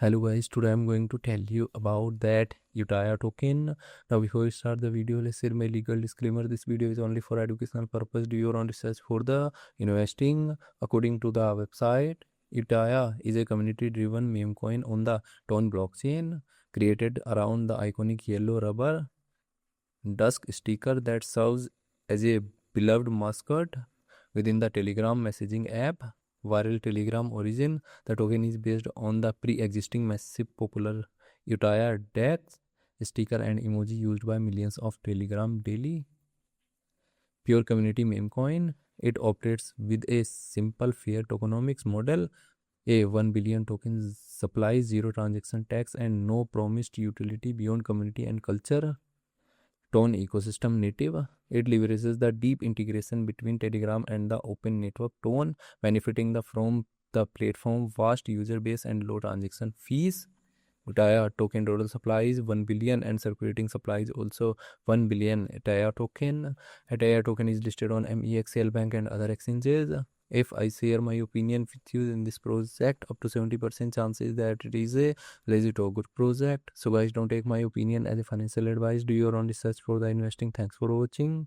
Hello guys, today I'm going to tell you about that Utya token. Now before we start the video, let's say my legal disclaimer. This video is only for educational purpose. Do your own research for the investing. According to the website, Utya is a community-driven meme coin on the Ton blockchain created around the iconic yellow rubber dusk sticker that serves as a beloved mascot within the Telegram messaging app. Viral Telegram origin. The token is based on the pre-existing massive popular Utya death sticker and emoji used by millions of Telegram daily. Pure community meme coin. It operates with a simple fair tokenomics model. A 1 billion tokens supply, zero transaction tax, and no promised utility beyond community and culture. Tone ecosystem native. It leverages the deep integration between Telegram and the open network Tone, benefiting from the platform vast user base and low transaction fees. Utya token total supply is 1 billion and circulating supply is also 1 billion Utya token. Utya token is listed on MEXL Bank and other exchanges. If I share my opinion with you in this project, up to 70% chances that it is a legit or good project. So guys, don't take my opinion as a financial advice. Do your own research for the investing. Thanks for watching.